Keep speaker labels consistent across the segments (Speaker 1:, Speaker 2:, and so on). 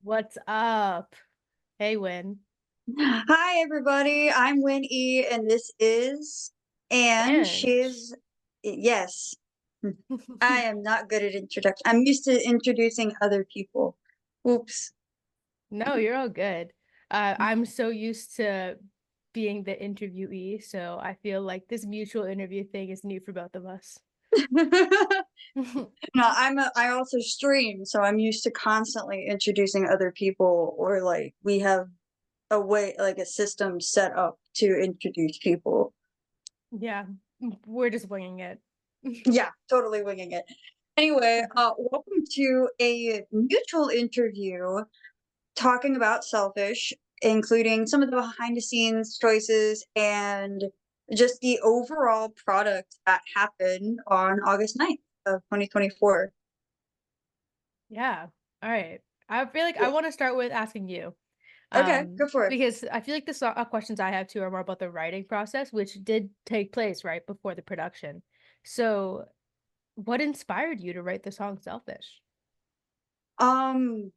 Speaker 1: What's up? Hey, Win.
Speaker 2: Hi, everybody. I'm Winnie, and this is Anne.
Speaker 1: Bench.
Speaker 2: Yes, I am not good at introduction. I'm used to introducing other people. Oops.
Speaker 1: No, you're all good. I'm so used to being the interviewee, so I feel like this mutual interview thing is new for both of us.
Speaker 2: No, I also stream, so I'm used to constantly introducing other people, or like we have a way, like a system set up to introduce people.
Speaker 1: Yeah, we're just winging it.
Speaker 2: Yeah, totally winging it. Anyway, welcome to a mutual interview talking about Selfish, including some of the behind the scenes choices and just the overall product that happened on August 9th of 2024.
Speaker 1: Yeah. All right. I feel like I
Speaker 2: Yeah.
Speaker 1: want to start with asking you,
Speaker 2: Okay, go for it.
Speaker 1: because I feel like the questions I have too are more about the writing process, which did take place right before the production. So, what inspired you to write the song "Selfish"?
Speaker 2: Um,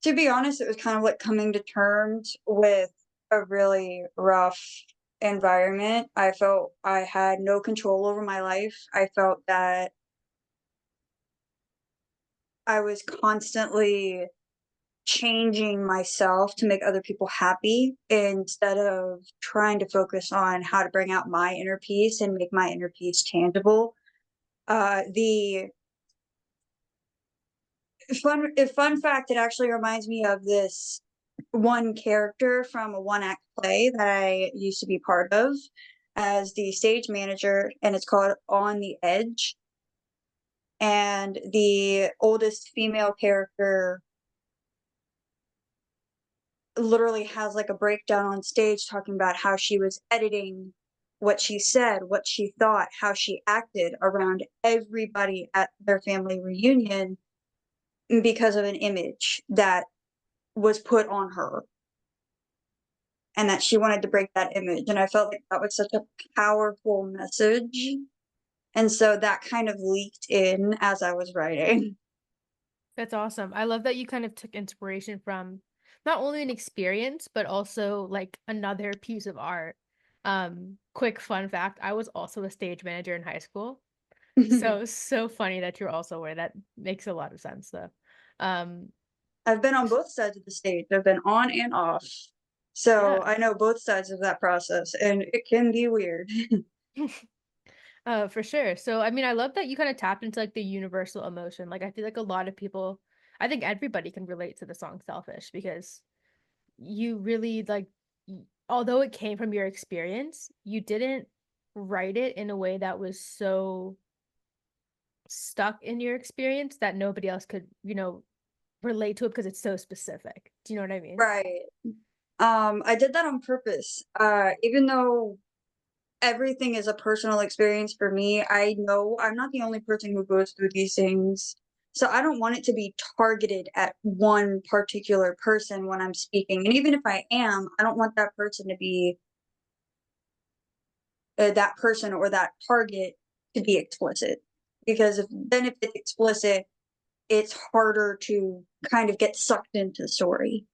Speaker 2: to be honest, it was kind of like coming to terms with a really rough environment. I felt I had no control over my life. I felt that I was constantly changing myself to make other people happy instead of trying to focus on how to bring out my inner peace and make my inner peace tangible. The fun fact, it actually reminds me of this one character from a one act play that I used to be part of as the stage manager, and it's called On the Edge. And the oldest female character literally has like a breakdown on stage talking about how she was editing what she said, what she thought, how she acted around everybody at their family reunion because of an image that was put on her and that she wanted to break that image. And I felt like that was such a powerful message. And so that kind of leaked in as I was writing.
Speaker 1: That's awesome. I love that you kind of took inspiration from not only an experience, but also like another piece of art. Quick fun fact, I was also a stage manager in high school. So funny that you're also aware. That makes a lot of sense though. Um,
Speaker 2: I've been on both sides of the stage. I've been on and off. So
Speaker 1: yeah.
Speaker 2: I know both sides of that process and it can be weird.
Speaker 1: For sure. So, I mean, I love that you kind of tapped into like the universal emotion. Like, I feel like a lot of people, I think everybody can relate to the song Selfish because you really like, although it came from your experience, you didn't write it in a way that was so stuck in your experience that nobody else could, relate to it because it's so specific. Do you know what I mean?
Speaker 2: Right. I did that on purpose. Even though everything is a personal experience for me, I know I'm not the only person who goes through these things. So I don't want it to be targeted at one particular person when I'm speaking. And even if I am, I don't want that person to be that person or that target to be explicit. Because if it's explicit, it's harder to kind of get sucked into the story.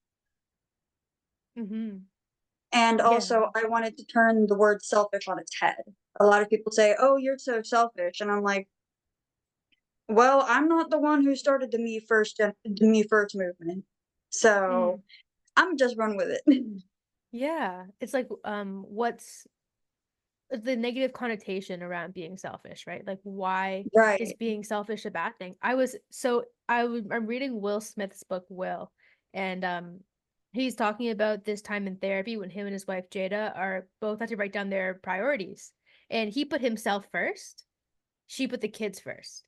Speaker 1: Mm-hmm.
Speaker 2: And
Speaker 1: Yeah.
Speaker 2: also, I wanted to turn the word selfish on its head. A lot of people say, "Oh, you're so selfish," and I'm like, "Well, I'm not the one who started the me first movement, so
Speaker 1: Mm.
Speaker 2: I'm just run with it."
Speaker 1: Yeah. It's like, what's the negative connotation around being selfish, right? Like, why is
Speaker 2: Right.
Speaker 1: being selfish a bad thing? I'm reading Will Smith's book Will, and he's talking about this time in therapy when him and his wife Jada are both had to write down their priorities, and he put himself first, she put the kids first,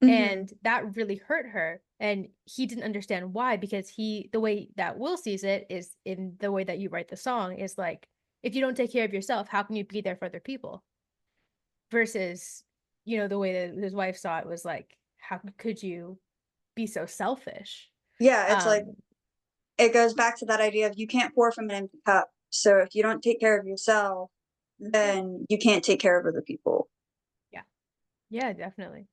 Speaker 2: Mhm.
Speaker 1: and that really hurt her, and he didn't understand why because the way that Will sees it is in the way that you write the song is like if you don't take care of yourself, how can you be there for other people? Versus, the way that his wife saw it was like, how could you be so selfish?
Speaker 2: Yeah, it's like
Speaker 1: Um,
Speaker 2: it goes back to that idea of you can't pour from an empty cup. So if you don't take care of yourself, then you can't take care of other people.
Speaker 1: yeah, yeah, definitely.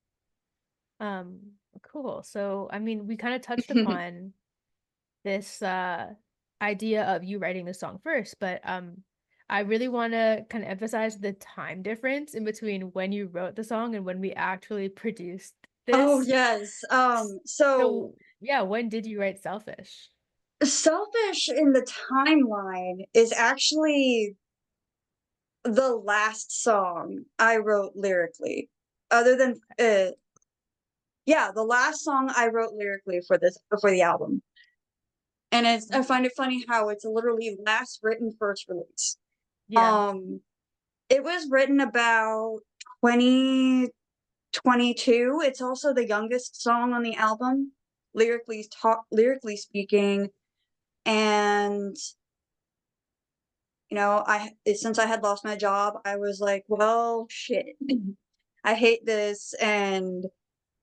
Speaker 1: Cool. So, I mean, we kind of touched upon this idea of you writing the song first, but I really want to kind of emphasize the time difference in between when you wrote the song and when we actually produced
Speaker 2: Oh,
Speaker 1: this.
Speaker 2: yes.
Speaker 1: So, yeah, when did you write Selfish?
Speaker 2: Selfish in the timeline is actually the last song I wrote lyrically. Other than yeah, the last song I wrote lyrically for the album. And I find it funny how it's literally last written, first release.
Speaker 1: Yeah.
Speaker 2: Um, it was written about 2022. It's also the youngest song on the album, lyrically speaking. And since I had lost my job, I was like, well, shit. I hate this. And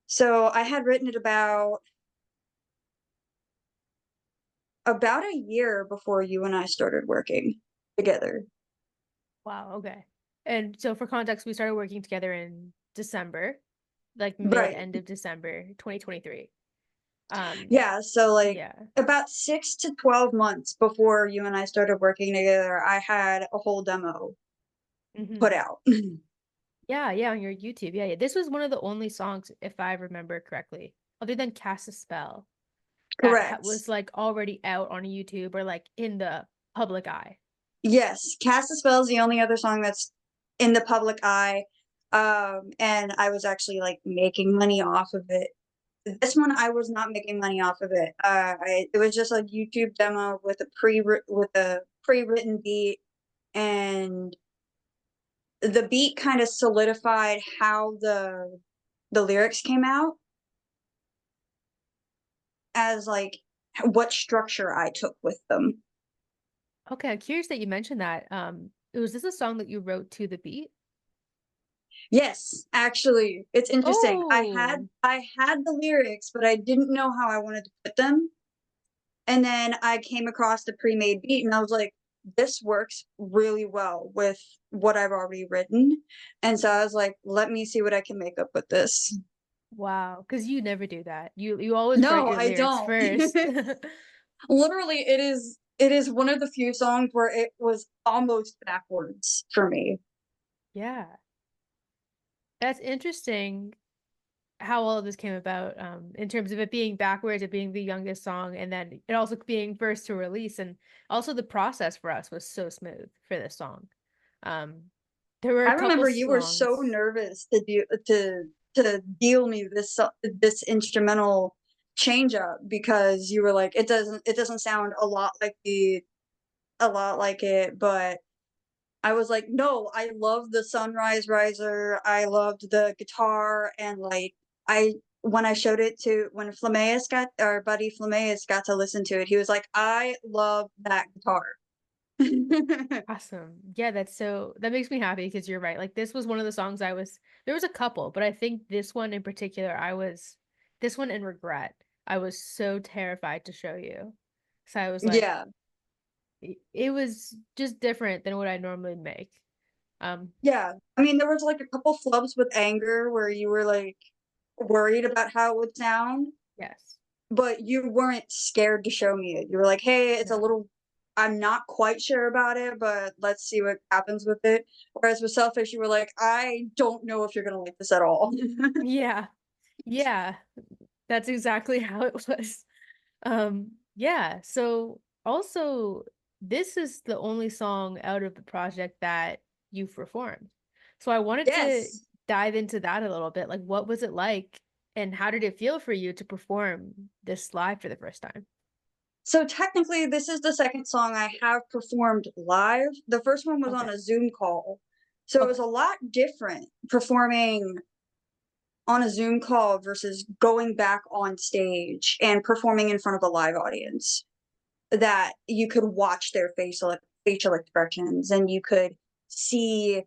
Speaker 2: so I had written it about a year before you and I started working together.
Speaker 1: Wow, okay. And so for context, we started working together in December, like mid
Speaker 2: Right.
Speaker 1: end of December 2023. Um,
Speaker 2: Yeah, so, like,
Speaker 1: yeah.
Speaker 2: about 6 to 12 months before you and I started working together, I had a whole demo put
Speaker 1: Hmm.
Speaker 2: out.
Speaker 1: Yeah, yeah, on your YouTube. Yeah, yeah. This was one of the only songs, if I remember correctly, other than Cast a Spell, that
Speaker 2: Correct.
Speaker 1: was like already out on YouTube or like in the public eye.
Speaker 2: Yes, Cast a Spell is the only other song that's in the public eye, and I was actually, like, making money off of it. This one, I was not making money off of it. It was just a YouTube demo with a pre-written beat, and the beat kinda solidified how the lyrics came out as, like, what structure I took with them.
Speaker 1: Okay, I'm curious that you mentioned that. Was this a song that you wrote to the beat?
Speaker 2: Yes, actually, it's interesting.
Speaker 1: Oh,
Speaker 2: I had the lyrics, but I didn't know how I wanted to put them, and then I came across the pre-made beat, and I was like, "This works really well with what I've already written," and so I was like, "Let me see what I can make up with this."
Speaker 1: wow. Because you never do that. You always write
Speaker 2: No,
Speaker 1: your
Speaker 2: I
Speaker 1: lyrics
Speaker 2: don't.
Speaker 1: first.
Speaker 2: Literally, it is one of the few songs where it was almost backwards for me.
Speaker 1: Yeah. That's interesting how all of this came about, in terms of it being backwards, it being the youngest song, and then it also being first to release, and also the process for us was so smooth for this song. Um, there were a
Speaker 2: I
Speaker 1: couple
Speaker 2: remember you were so
Speaker 1: songs.
Speaker 2: nervous to deal me this instrumental change up because you were like, it doesn't sound a lot like it, but I was like, no, I love the Sunrise Riser. I loved the guitar and like I when I showed it to when Flameus got our buddy Flameus got to listen to it, he was like, I love that guitar.
Speaker 1: Awesome. Yeah, that makes me happy because you're right. Like this was one of the songs there was a couple, but I think this one in particular, this one in Regret, I was so terrified to show you. So I was like,
Speaker 2: Yeah.
Speaker 1: it was just different than what I normally make. Um,
Speaker 2: Yeah. I mean, there was, like, a couple flubs with Anger where you were, like, worried about how it would sound,
Speaker 1: yes.
Speaker 2: but you weren't scared to show me it. You were like, "Hey, it's a
Speaker 1: No.
Speaker 2: little I'm not quite sure about it, but let's see what happens with it." Whereas with Selfish, you were like, "I don't know if you're gonna like this at all."
Speaker 1: Yeah. Yeah. That's exactly how it was. Yeah. So also, this is the only song out of the project that you've performed. So I wanted to
Speaker 2: Yes.
Speaker 1: dive into that a little bit. Like, what was it like, and how did it feel for you to perform this live for the first time?
Speaker 2: So, technically, this is the 2nd song I have performed live. The 1st one was on
Speaker 1: Okay.
Speaker 2: a Zoom call. So, it was
Speaker 1: Okay.
Speaker 2: a lot different performing on a Zoom call versus going back on stage and performing in front of a live audience that you could watch their facial expressions and you could see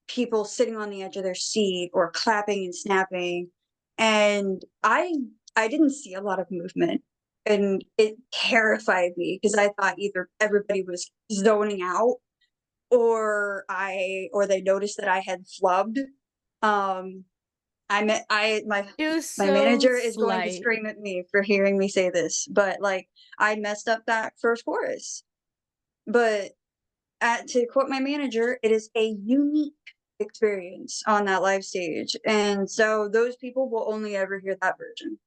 Speaker 2: people sitting on the edge of their seat or clapping and snapping. And I didn't see a lot of movement and it terrified me because I thought either everybody was zoning out or they noticed that I had flubbed. Um
Speaker 1: It was
Speaker 2: my
Speaker 1: so
Speaker 2: manager is going to
Speaker 1: slight.
Speaker 2: scream at me for hearing me say this, but, like, I messed up that first chorus. But to quote my manager, it is a unique experience on that live stage, and so those people will only ever hear that version.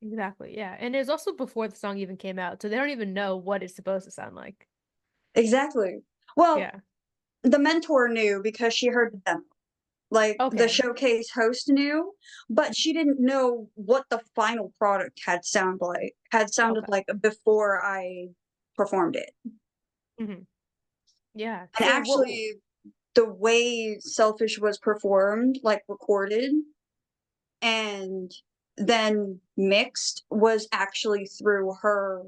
Speaker 1: Exactly, yeah, and it was also before the song even came out, so they don't even know what it's supposed to sound like.
Speaker 2: Exactly. Well,
Speaker 1: Yeah.
Speaker 2: the mentor knew because she heard the demo. Like, the
Speaker 1: Okay.
Speaker 2: showcase host knew, but she didn't know what the final product had sounded
Speaker 1: Okay.
Speaker 2: like before I performed it.
Speaker 1: Mhm. Yeah.
Speaker 2: And
Speaker 1: So what
Speaker 2: actually, the way Selfish was performed, like, recorded and then mixed was actually through her,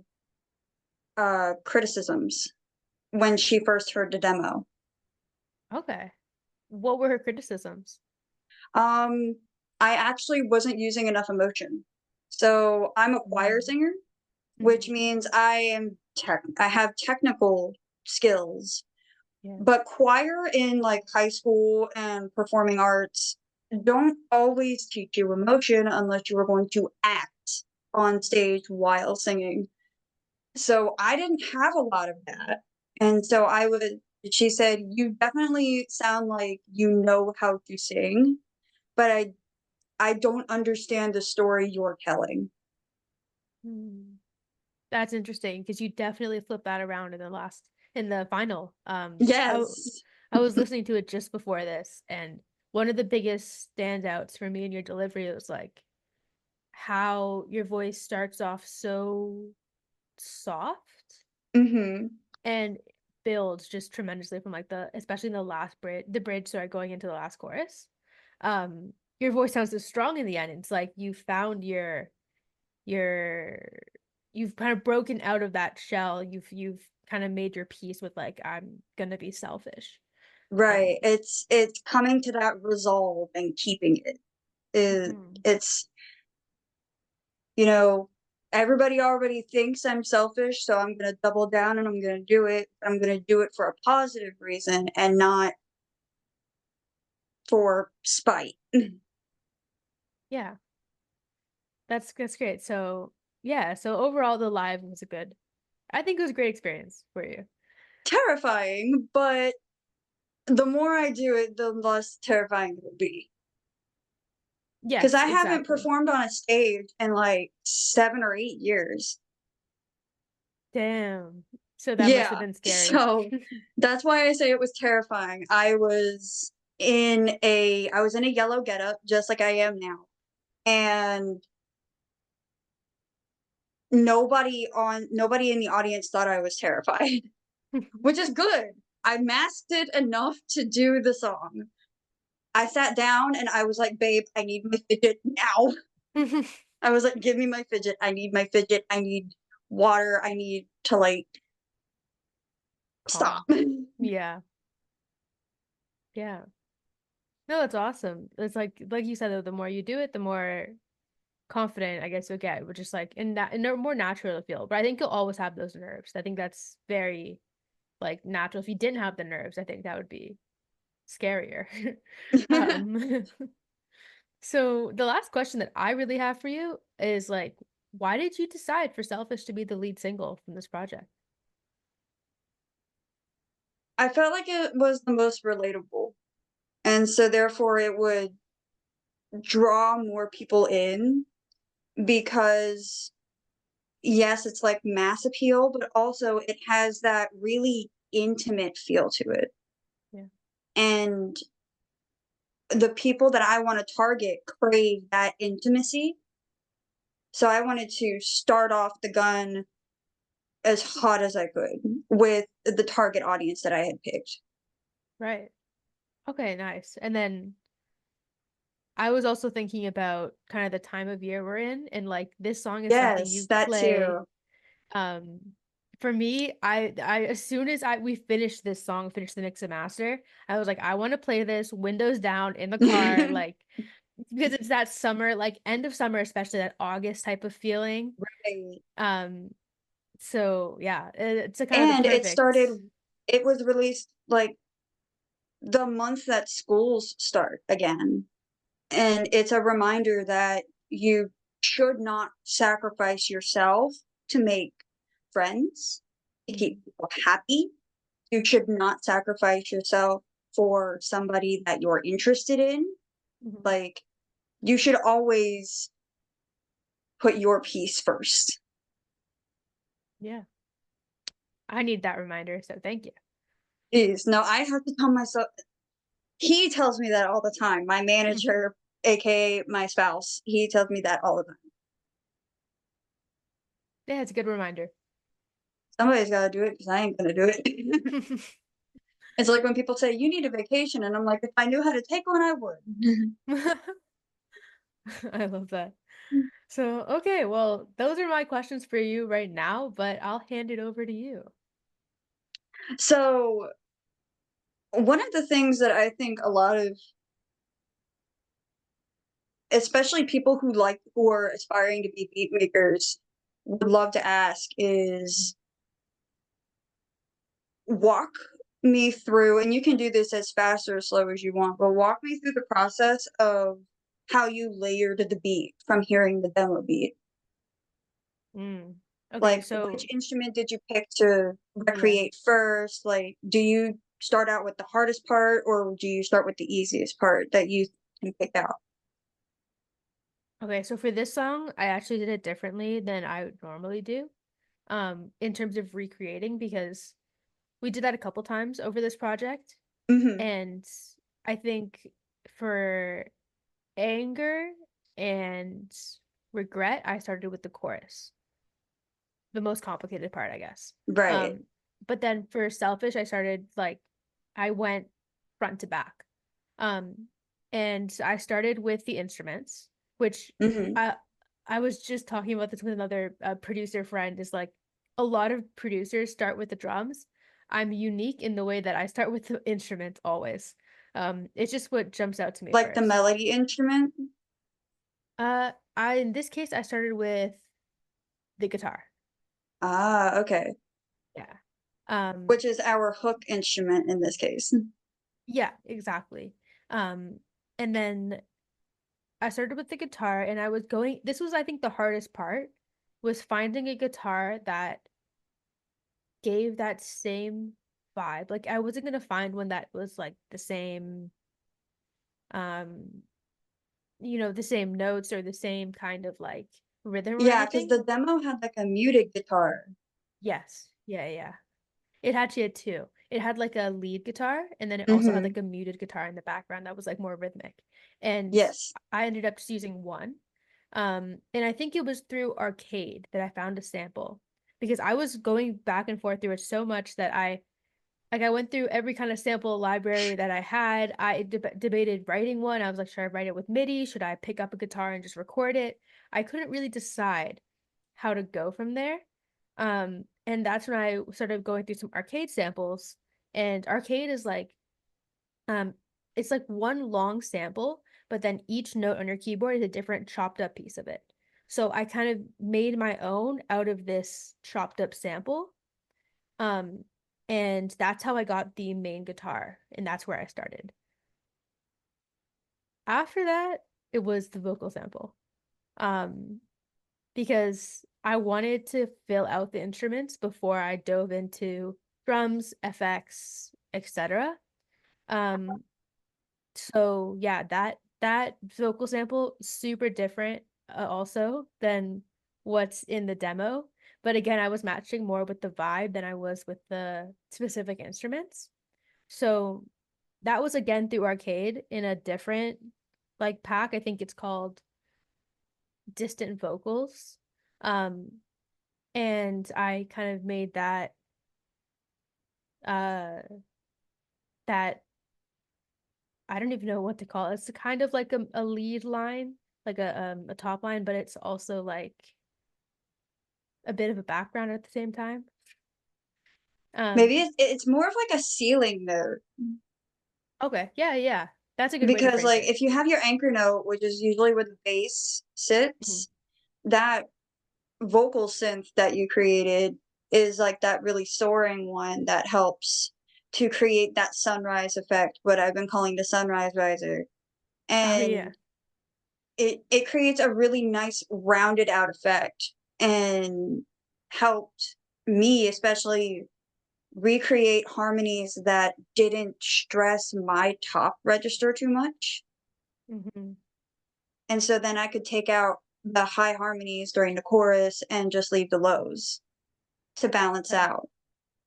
Speaker 2: criticisms when she first heard the demo.
Speaker 1: okay. What were her criticisms?
Speaker 2: Um, I actually wasn't using enough emotion. So, I'm a choir
Speaker 1: Mm.
Speaker 2: singer, which
Speaker 1: Mhm.
Speaker 2: means I have technical skills,
Speaker 1: Yeah.
Speaker 2: but choir in, like, high school and performing arts don't always teach you emotion unless you are going to act on stage while singing. So, I didn't have a lot of that, and so I would she said, "You definitely sound like you know how to sing, but I don't understand the story you're telling."
Speaker 1: Mm. That's interesting because you definitely flip that around in the final.
Speaker 2: Yes.
Speaker 1: I was listening to it just before this, and one of the biggest standouts for me in your delivery was like how your voice starts off so soft
Speaker 2: Mhm.
Speaker 1: and builds just tremendously from like especially in the bridge, sorry, going into the last chorus. Your voice sounds so strong in the end. It's like you found your you've kind of broken out of that shell. You've kind of made your peace with like I'm gonna be selfish. Um
Speaker 2: Right. It's coming to that resolve and keeping it.
Speaker 1: mhm.
Speaker 2: It's you know, everybody already thinks I'm selfish, so I'm gonna double down and I'm gonna do it. I'm gonna do it for a positive reason and not for spite.
Speaker 1: Yeah, that's great. So yeah, so overall the live was a good I think it was a great experience for you.
Speaker 2: Terrifying, but the more I do it, the less terrifying it will be. Because
Speaker 1: Yes,
Speaker 2: I haven't
Speaker 1: exactly.
Speaker 2: performed on a stage in like 7 or 8 years.
Speaker 1: Damn. So that must have
Speaker 2: Yeah,
Speaker 1: been scary.
Speaker 2: so that's why I say it was terrifying. I was in a yellow getup just like I am now, and nobody in the audience thought I was terrified, which is good. I masked it enough to do the song. I sat down and I was like, "Babe, I need my fidget now." I was like, "Give me my fidget. I need my fidget. I need water. I need to, like, stop."
Speaker 1: Calm. Yeah. Yeah. No, that's awesome. It's like you said though, the more you do it, the more confident I guess you'll get, which is like in a more natural to feel. But I think you'll always have those nerves. I think that's very like natural. If you didn't have the nerves, I think that would be scarier. Um so the last question that I really have for you is like, why did you decide for Selfish to be the lead single from this project?
Speaker 2: I felt like it was the most relatable, and so therefore it would draw more people in because, yes, it's like mass appeal, but also it has that really intimate feel to it.
Speaker 1: Yeah.
Speaker 2: And the people that I wanna target crave that intimacy, so I wanted to start off the gun as hot as I could with the target audience that I had picked.
Speaker 1: Right. Okay, nice. And then I was also thinking about kind of the time of year we're in, and like this song is something
Speaker 2: Yes,
Speaker 1: you
Speaker 2: that
Speaker 1: play.
Speaker 2: too.
Speaker 1: Um, for me, I as soon as we finished this song, finished the mix and master, I was like, I want to play this windows down in the car, like because it's that summer, like end of summer, especially that August type of feeling.
Speaker 2: Right.
Speaker 1: Um, so yeah, it's a kind of the
Speaker 2: And
Speaker 1: perfect.
Speaker 2: it was released, like, the month that schools start again. And it's a reminder that you should not sacrifice yourself to make friends, to
Speaker 1: Mhm,
Speaker 2: keep people happy. You should not sacrifice yourself for somebody that you're interested in.
Speaker 1: mhm.
Speaker 2: Like, you should always put your peace first.
Speaker 1: Yeah. I need that reminder, so thank you.
Speaker 2: Is no, I have to tell myself. He tells me that all the time. My manager, aka my spouse, he tells me that all the time.
Speaker 1: Yeah, it's a good reminder.
Speaker 2: Somebody's got to do it because I ain't gonna do it. It's like when people say you need a vacation, and I'm like, if I knew how to take one, I would.
Speaker 1: I love that. So, okay, well, those are my questions for you right now, but I'll hand it over to you.
Speaker 2: So one of the things that I think a lot of, especially people who are aspiring to be beat makers, would love to ask is walk me through, and you can do this as fast or as slow as you want, but walk me through the process of how you layered the beat from hearing the demo beat.
Speaker 1: Mm. Okay,
Speaker 2: Like, which
Speaker 1: so
Speaker 2: instrument did you pick to
Speaker 1: yeah.
Speaker 2: recreate first? Like, do you start out with the hardest part, or do you start with the easiest part that you can pick out?
Speaker 1: Okay, so for this song, I actually did it differently than I would normally do, in terms of recreating because we did that a couple times over this project,
Speaker 2: Mhm.
Speaker 1: and I think for anger and regret, I started with the chorus, the most complicated part, I guess.
Speaker 2: Right.
Speaker 1: Um, but then for selfish, I went front to back. Um, and I started with the instruments, which
Speaker 2: Mhm.
Speaker 1: I I was just talking about this with another producer friend. Is like a lot of producers start with the drums. I'm unique in the way that I start with the instruments always. It's just what jumps out to me
Speaker 2: Like the
Speaker 1: first.
Speaker 2: melody instrument?
Speaker 1: I in this case I started with the guitar.
Speaker 2: Ah, okay.
Speaker 1: Yeah. Um,
Speaker 2: Which is our hook instrument in this case.
Speaker 1: yeah, exactly. Um, and then I started with the guitar and I was going this was I think the hardest part was finding a guitar that gave that same vibe. Like I wasn't gonna find one that was like the same um the same notes or the same kind of like rhythm or
Speaker 2: Yeah, because
Speaker 1: anything.
Speaker 2: the demo had, like, a muted guitar.
Speaker 1: Yes. Yeah, yeah. It actually had two. It had like a lead guitar and then it also had
Speaker 2: Mhm.
Speaker 1: like a muted guitar in the background that was like more rhythmic. And
Speaker 2: Yes.
Speaker 1: I ended up just using one. And I think it was through Arcade that I found a sample because I was going back and forth through it so much that I went through every kind of sample library that I had. I debated writing one. I was like, should I write it with MIDI? Should I pick up a guitar and just record it? I couldn't really decide how to go from there. And that's when I started going through some arcade samples. And arcade is like, um, it's like one long sample, but then each note on your keyboard is a different chopped up piece of it. So I kind of made my own out of this chopped up sample. Um, and that's how I got the main guitar, and that's where I started. After that, it was the vocal sample. Um, because I wanted to fill out the instruments before I dove into drums, FX, etc. Um, so yeah, that vocal sample super different also than what's in the demo. But again, I was matching more with the vibe than I was with the specific instruments. So that was again through Arcade in a different like pack. I think it's called Distant Vocals. Um, and I kind of made uh that I don't even know what to call it. It's kind of like a lead line, like a top line, but it's also like a bit of a background at the same time. Um
Speaker 2: Maybe it's more of, like, a ceiling note,
Speaker 1: okay, yeah, yeah. That's a good way to
Speaker 2: because,
Speaker 1: phrase
Speaker 2: like,
Speaker 1: it.
Speaker 2: if you have your anchor note, which is usually where the bass
Speaker 1: Mhm.
Speaker 2: sits, that vocal synth that you created is, like, that really soaring one that helps to create that sunrise effect, what I've been calling the sunrise riser,
Speaker 1: Oh
Speaker 2: and
Speaker 1: yeah.
Speaker 2: it creates a really nice rounded out effect and helped me especially recreate harmonies that didn't stress my top register too much.
Speaker 1: Hmm.
Speaker 2: And so then I could take out the high harmonies during the chorus and just leave the lows to balance
Speaker 1: Okay.
Speaker 2: out.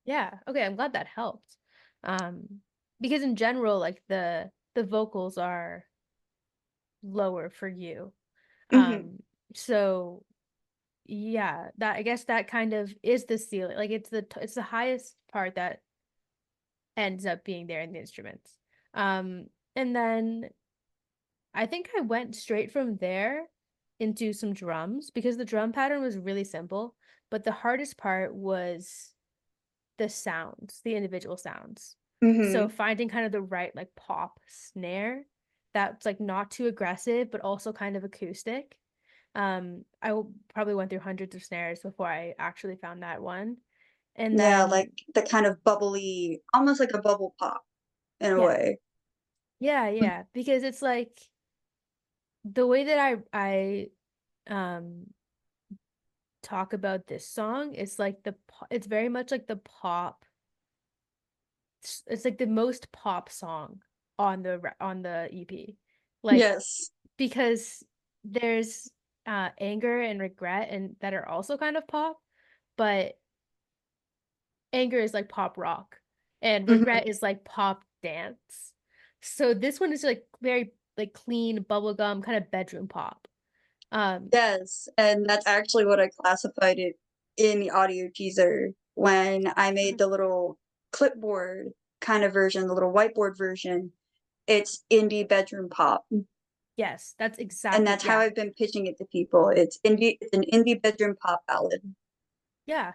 Speaker 1: Yeah. Okay. I'm glad that helped. Um, because in general, like the vocals are lower for you.
Speaker 2: Mhm.
Speaker 1: Um, so yeah, that I guess that kind of is the ceiling. Like it's the highest part that ends up being there in the instruments. And then I think I went straight from there into some drums because the drum pattern was really simple, but the hardest part was the sounds, the individual sounds. So
Speaker 2: Mhm.
Speaker 1: finding kind of the right like pop snare that's like not too aggressive, but also kind of acoustic. Probably went through hundreds of snares before I actually found that one. And
Speaker 2: Yeah, like
Speaker 1: then
Speaker 2: the kind of bubbly, almost like a bubble pop in a
Speaker 1: yeah,
Speaker 2: way.
Speaker 1: yeah, because it's like the way that I talk about this song is like it's very much like the pop. It's like the most pop song on the EP. Like
Speaker 2: Yes.
Speaker 1: because there's anger and regret and that are also kind of pop, but anger is like pop rock and
Speaker 2: Mhm.
Speaker 1: regret is like pop dance. So this one is like very like clean bubblegum kind of bedroom pop. Um
Speaker 2: Yes, and that's actually what I classified it in the audio teaser when I made the little clipboard kind of version, the little whiteboard version. It's indie bedroom pop,
Speaker 1: yes, that's
Speaker 2: and
Speaker 1: exactly
Speaker 2: that's how
Speaker 1: yeah.
Speaker 2: I've been pitching it to people. It's an indie bedroom pop ballad.
Speaker 1: Yeah.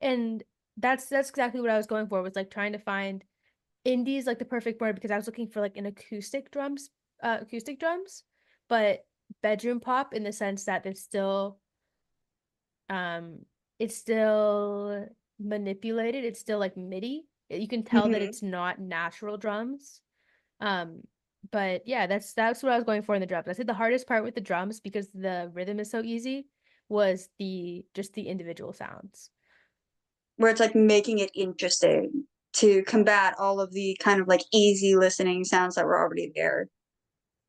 Speaker 1: And that's exactly what I was going for was like trying to find indie is like the perfect word because I was looking for like an acoustic drums, but bedroom pop in the sense that um it's still manipulated, it's still like MIDI. You can tell that
Speaker 2: Mhm.
Speaker 1: it's not natural drums. Um, but yeah, that's what I was going for in the drums. I said the hardest part with the drums because the rhythm is so easy was the just the individual sounds.
Speaker 2: Where it's, like, making it interesting to combat all of the kind of, like, easy listening sounds that were already there.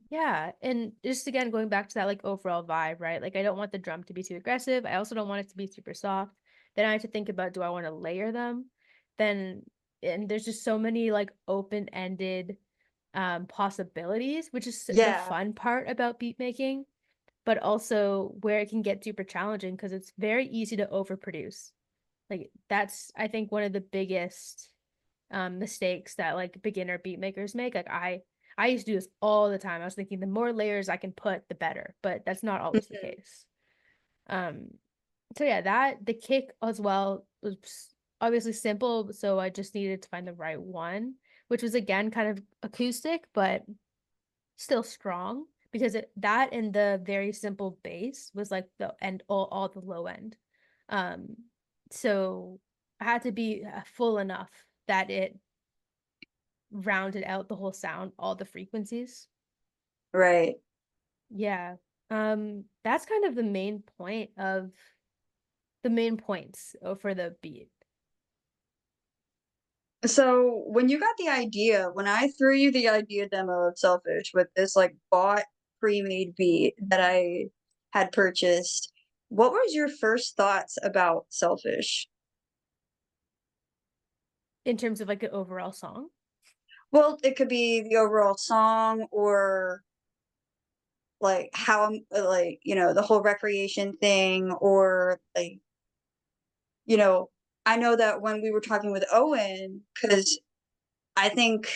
Speaker 1: Yeah, and just again going back to that like overall vibe, right? Like I don't want the drum to be too aggressive. I also don't want it to be super soft. Then I have to think about do I want to layer them? Then and there's just so many like open-ended possibilities, which is the
Speaker 2: Yeah.
Speaker 1: fun part about beat making, but also where it can get super challenging because it's very easy to overproduce. Like that's I think one of the biggest mistakes that like beginner beat makers make. Like I used to do this all the time. I was thinking the more layers I can put, the better, but that's not always the
Speaker 2: Mhm.
Speaker 1: case. Um, so yeah, that the kick as well was obviously simple, so I just needed to find the right one, which was again kind of acoustic, but still strong because that and the very simple bass was like the end all the low end. Um, so I had to be full enough that it rounded out the whole sound, all the frequencies.
Speaker 2: Right.
Speaker 1: Yeah. That's kind of the main points for the beat.
Speaker 2: So, when you got the idea when I threw you the idea demo of Selfish with this, like, bought pre-made beat that I had purchased, what was your first thoughts about Selfish?
Speaker 1: In terms of like an overall song.
Speaker 2: Well, it could be the overall song or, like, how I'm like, the whole recreation thing or, like, you know, I know that when we were talking with Owen, because I think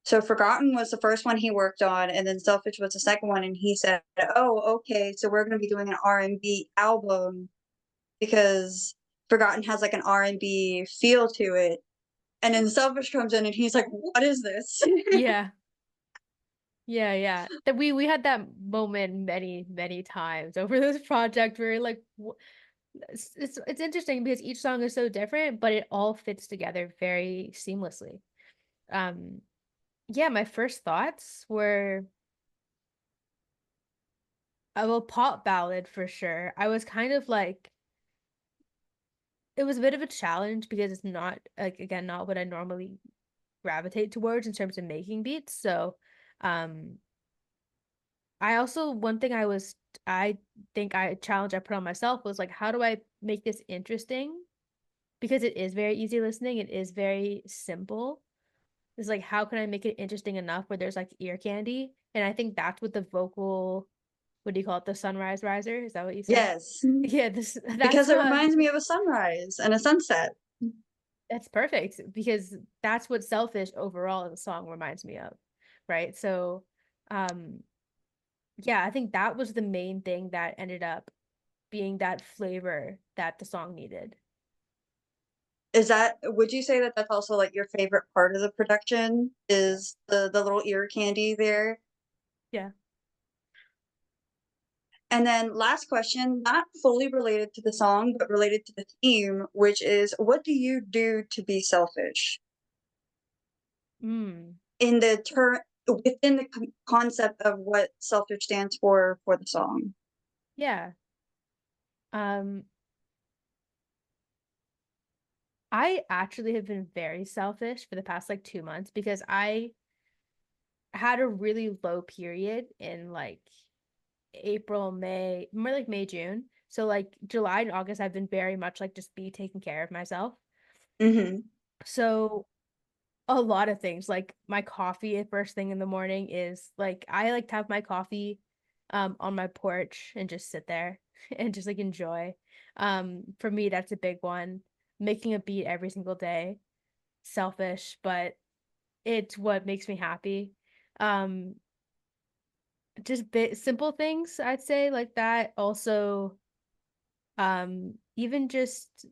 Speaker 2: so Forgotten was the first one he worked on, and then Selfish was the second one, and he said, "Oh, okay, so we're gonna be doing an R&B album because Forgotten has, like, an R&B feel to it." And then Selfish comes in and he's like, "What is this?"
Speaker 1: Yeah. Yeah. That we had that moment many times over this project where like it's interesting because each song is so different, but it all fits together very seamlessly. Um, yeah, my first thoughts were Well, pop ballad for sure. I was kind of like it was a bit of a challenge because it's not like again not what I normally gravitate towards in terms of making beats. So, um, I also one thing I think I challenge I put on myself was like, how do I make this interesting? Because it is very easy listening. It is very simple. It's like, how can I make it interesting enough where there's like ear candy? And I think that's what the vocal, what do you call it? The sunrise riser? Is that what you said?
Speaker 2: Yes,
Speaker 1: Yeah,
Speaker 2: because it reminds me of a sunrise and a sunset.
Speaker 1: that's perfect because that's what Selfish overall as a song reminds me of, right? So, um, yeah, I think that was the main thing that ended up being that flavor that the song needed.
Speaker 2: Is that would you say that that's also, like, your favorite part of the production is the little ear candy there?
Speaker 1: Yeah.
Speaker 2: And then last question, not fully related to the song, but related to the theme, which is what do you do to be selfish?
Speaker 1: Mm.
Speaker 2: In the within the concept of what selfish stands for the song.
Speaker 1: Yeah. Um, I actually have been very selfish for the past like 2 months because I had a really low period in like April, May, more like May, June. So like July and August, I've been very much like just be taking care of myself.
Speaker 2: Mhm.
Speaker 1: So a lot of things like my coffee at first thing in the morning is like I like to have my coffee on my porch and just sit there and just like enjoy. For me that's a big one. Making a beat every single day. Selfish, but it's what makes me happy. Um just simple things I'd say like that. Also even just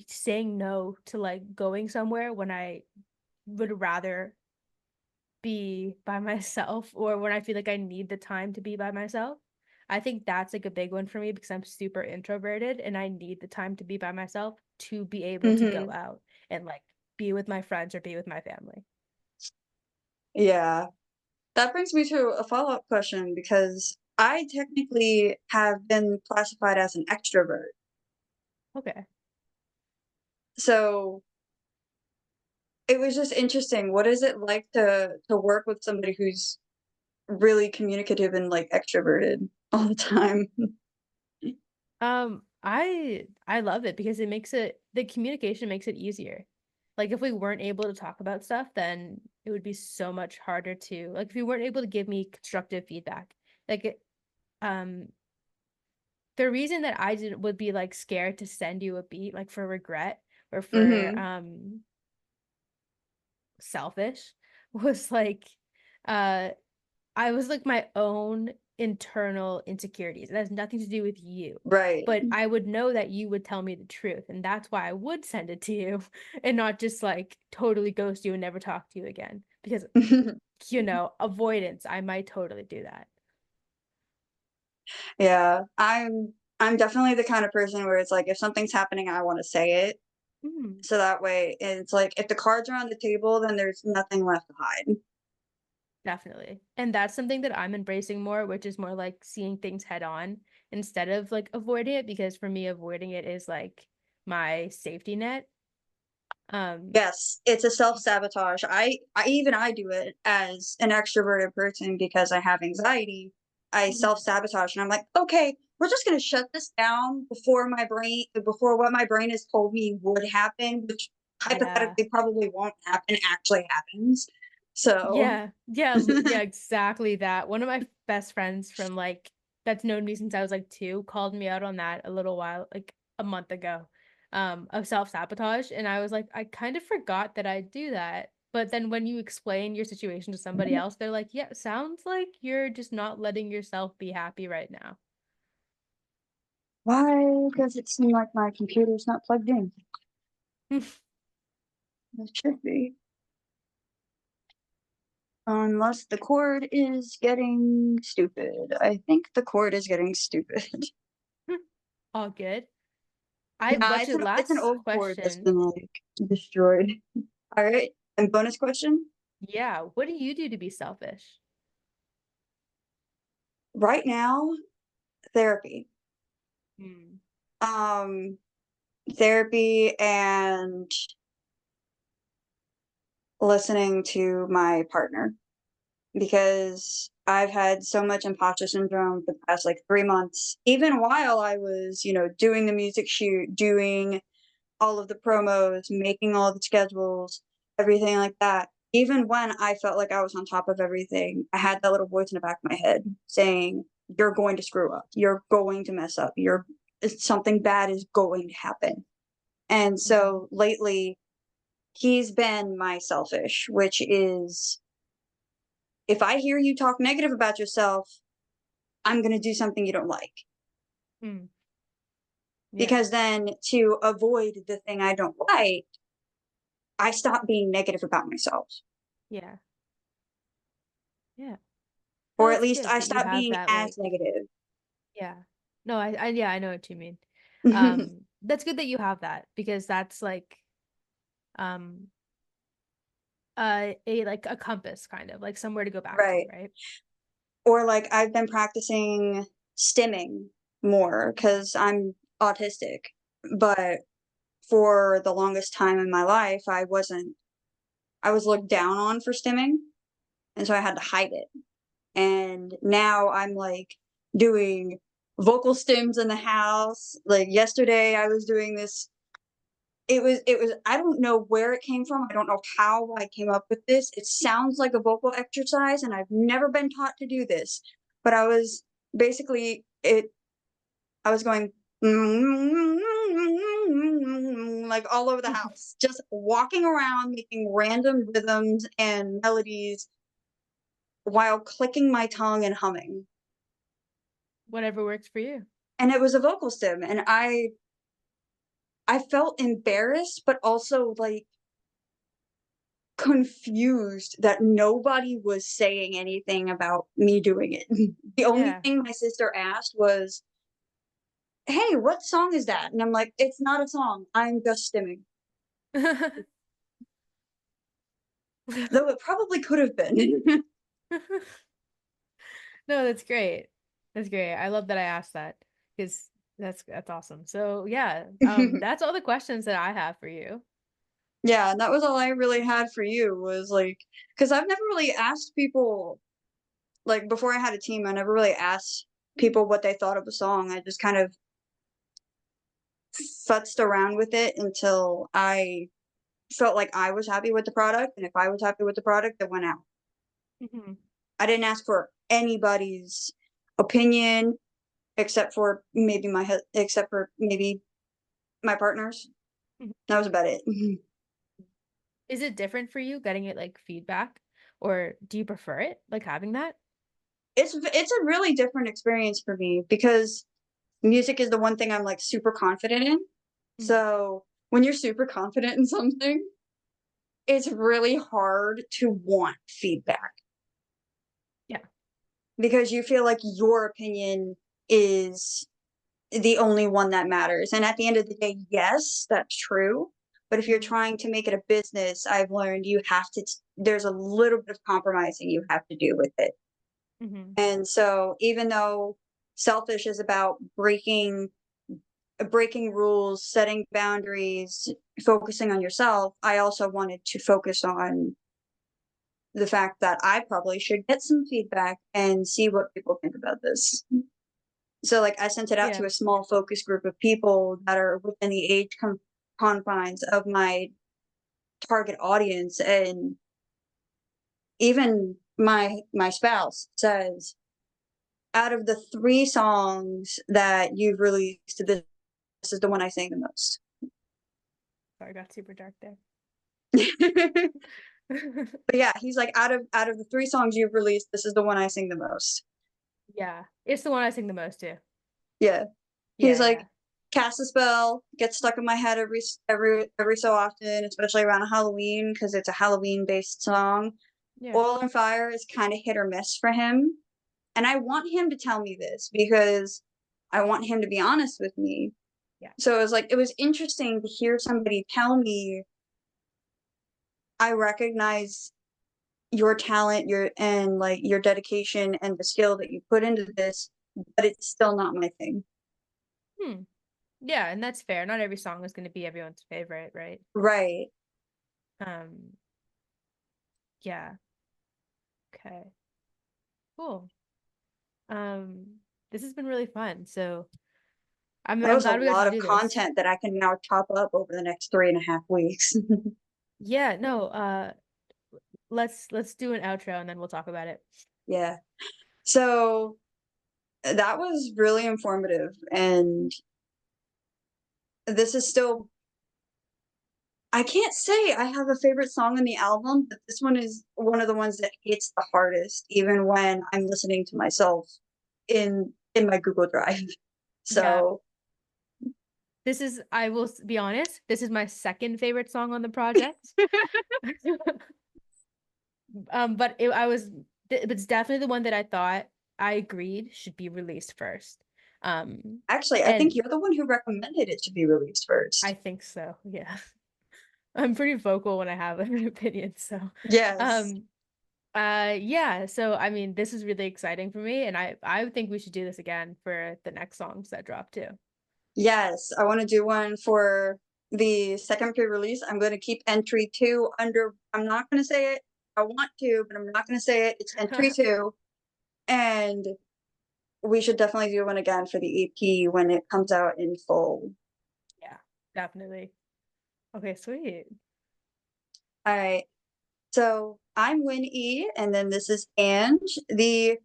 Speaker 1: saying no to like going somewhere when I would rather be by myself or when I feel like I need the time to be by myself. I think that's like a big one for me because I'm super introverted and I need the time to be by myself to be able to go
Speaker 2: Mhm.
Speaker 1: out and like be with my friends or be with my family.
Speaker 2: Yeah. That brings me to a follow-up question because I technically have been classified as an extrovert.
Speaker 1: Okay.
Speaker 2: So it was just interesting. What is it like to work with somebody who's really communicative and like extroverted all the time?
Speaker 1: I love it because it makes it the communication makes it easier. Like if we weren't able to talk about stuff, then it would be so much harder to like if you weren't able to give me constructive feedback. Like um the reason that I didn't would be like scared to send you a beat like for regret or for
Speaker 2: Mhm.
Speaker 1: selfish was like uh I was like my own internal insecurities. It has nothing to do with you.
Speaker 2: Right.
Speaker 1: But I would know that you would tell me the truth. And that's why I would send it to you and not just like totally ghost you and never talk to you again. Because, avoidance, I might totally do that.
Speaker 2: Yeah, I'm definitely the kind of person where it's like if something's happening, I want to say it.
Speaker 1: Mm,
Speaker 2: So that way it's like if the cards are on the table, then there's nothing left to hide.
Speaker 1: definitely. And that's something that I'm embracing more, which is more like seeing things head on instead of like avoiding it. Because for me, avoiding it is like my safety net. Um,
Speaker 2: Yes, it's a self-sabotage. I do it as an extroverted person because I have anxiety. I
Speaker 1: mhm.
Speaker 2: self-sabotage and I'm like, okay, we're just gonna shut this down before what my brain has told me would happen, which
Speaker 1: Yeah.
Speaker 2: hypothetically probably won't happen, actually happens. So
Speaker 1: Yeah, exactly that. One of my best friends from like that's known me since I was like 2 called me out on that a little while, like a month ago, of self-sabotage. And I was like, I kind of forgot that I do that. But then when you explain your situation to somebody else, they're like, yeah, sounds like you're just not letting yourself be happy right now.
Speaker 2: why does it seem like my computer's not plugged in? It should be. Unless the cord is getting stupid. I think the cord is getting stupid.
Speaker 1: All good.
Speaker 2: Nah,
Speaker 1: What's your
Speaker 2: it's an
Speaker 1: last
Speaker 2: old cord that's
Speaker 1: question?
Speaker 2: been, like, destroyed. Alright, and bonus question?
Speaker 1: Yeah, what do you do to be selfish?
Speaker 2: Right now, therapy.
Speaker 1: Mm.
Speaker 2: Um, Therapy and listening to my partner, because I've had so much imposter syndrome for the past like 3 months, even while I was, doing the music shoot, doing all of the promos, making all the schedules, everything like that. Even when I felt like I was on top of everything, I had that little voice in the back of my head saying, "You're going to screw up. You're going to mess up. Something bad is going to happen." And
Speaker 1: Mhm.
Speaker 2: so lately, he's been my selfish, which is, if I hear you talk negative about yourself, I'm going to do something you don't like.
Speaker 1: Mm. Yeah.
Speaker 2: Because then, to avoid the thing I don't like, I stop being negative about myself.
Speaker 1: Yeah. Yeah. No,
Speaker 2: Or at
Speaker 1: that's
Speaker 2: least
Speaker 1: good
Speaker 2: I
Speaker 1: that you
Speaker 2: stop
Speaker 1: have
Speaker 2: being
Speaker 1: that,
Speaker 2: as
Speaker 1: like,
Speaker 2: negative.
Speaker 1: yeah. No, yeah, I know what you mean. That's good that you have that because that's like um a like a compass kind of like somewhere to go back to,
Speaker 2: Right.
Speaker 1: right?
Speaker 2: Or like I've been practicing stimming more
Speaker 1: Mhm.
Speaker 2: because I'm autistic. But for the longest time in my life, I was looked down on for stimming. And so I had to hide it. And now I'm like doing vocal stims in the house. Like yesterday I was doing this. It was I don't know where it came from. I don't know how I came up with this. It sounds like a vocal exercise and I've never been taught to do this. But I was basically it I was going like all over the house, just walking around making random rhythms and melodies while clicking my tongue and humming.
Speaker 1: Whatever works for you.
Speaker 2: And it was a vocal stim, and I felt embarrassed, but also, like, confused that nobody was saying anything about me doing it. The only
Speaker 1: Yeah.
Speaker 2: thing my sister asked was, "Hey, what song is that?" And I'm like, "It's not a song, I'm just stimming." Though it probably could have been.
Speaker 1: No, that's great. That's great. I love that I asked that because that's awesome. So yeah, that's all the questions that I have for you.
Speaker 2: Yeah, and that was all I really had for you was, like, because 'cause I've never really asked people, like, before I had a team, I never really asked people what they thought of a song. I just kind of futzed around with it until I felt like I was happy with the product, and if I was happy with the product, it went out.
Speaker 1: Mhm.
Speaker 2: I didn't ask for anybody's opinion except for maybe my partner's.
Speaker 1: Mhm.
Speaker 2: That was about it.
Speaker 1: Is it different for you getting it like feedback, or do you prefer it like having that?
Speaker 2: It's a really different experience for me because music is the one thing I'm, like, super confident in.
Speaker 1: Mhm.
Speaker 2: So, when you're super confident in something, it's really hard to want feedback
Speaker 1: Yeah.
Speaker 2: because you feel like your opinion is the only one that matters. And at the end of the day, yes, that's true. But if you're
Speaker 1: Mhm.
Speaker 2: trying to make it a business, I've learned there's a little bit of compromising you have to do with it.
Speaker 1: Mhm.
Speaker 2: And so even though selfish is about breaking rules, setting boundaries, focusing on yourself, I also wanted to focus on the fact that I probably should get some feedback and see what people think about this. So, like, I sent it out
Speaker 1: Yeah.
Speaker 2: to a small focus group of people that are within the confines of my target audience, and even my spouse says, "Out of the 3 songs that you've released, this is the one I sing the most."
Speaker 1: Sorry, I got super dark there.
Speaker 2: But yeah, he's like, "Out of the 3 songs you've released, this is the one I sing the most."
Speaker 1: Yeah, it's the one I sing the most too.
Speaker 2: Yeah. He's
Speaker 1: Yeah,
Speaker 2: like,
Speaker 1: yeah,
Speaker 2: "Cast a Spell gets stuck in my head every so often, especially around Halloween because it's a Halloween-based song."
Speaker 1: yeah.
Speaker 2: Oil and Fire is kinda hit or miss for him, and I want him to tell me this because I want him to be honest with me.
Speaker 1: Yeah.
Speaker 2: So it was interesting to hear somebody tell me, "I recognize your talent, your dedication and the skill that you put into this, but it's still not my thing.
Speaker 1: Hmm. Yeah, and that's fair. Not every song is going to be everyone's favorite, right?
Speaker 2: Right.
Speaker 1: Um, yeah. Okay. Cool. Um, this has been really fun. So
Speaker 2: That
Speaker 1: I'm
Speaker 2: was a
Speaker 1: glad we got to
Speaker 2: lot of
Speaker 1: do this.
Speaker 2: content that I can now top up over the next 3.5 weeks.
Speaker 1: Yeah, no, let's do an outro and then we'll talk about it.
Speaker 2: Yeah. So that was really informative, and this is still, I can't say I have a favorite song on the album, but this one is one of the ones that hits the hardest, even when I'm listening to myself in my Google Drive.
Speaker 1: Yeah.
Speaker 2: So
Speaker 1: This is, I will be honest, this is my second favorite song on the project. But it's definitely the one that I thought I agreed should be released first.
Speaker 2: actually, I think
Speaker 1: And
Speaker 2: you're the one who recommended it to be released
Speaker 1: I
Speaker 2: first.
Speaker 1: think so, yeah. I'm pretty vocal when I have an opinion, so
Speaker 2: Yes.
Speaker 1: um yeah, so I mean this is really exciting for me and I think we should do this again for the next songs that drop too.
Speaker 2: Yes, I want to do one for the second pre-release. I'm going to keep entry 2 under, I'm not going to say it. I want to, but I'm not going to say it. It's entry 2. And we should definitely do one again for the EP when it comes out in full.
Speaker 1: Yeah, definitely. Okay, sweet.
Speaker 2: All right. So I'm Winnie, and then this is Ange, the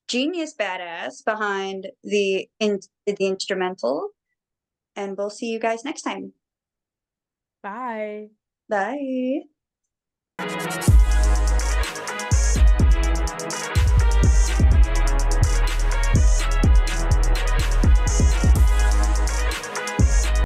Speaker 2: genius badass behind the instrumental. And we'll see you guys next time.
Speaker 1: Bye.
Speaker 2: Bye.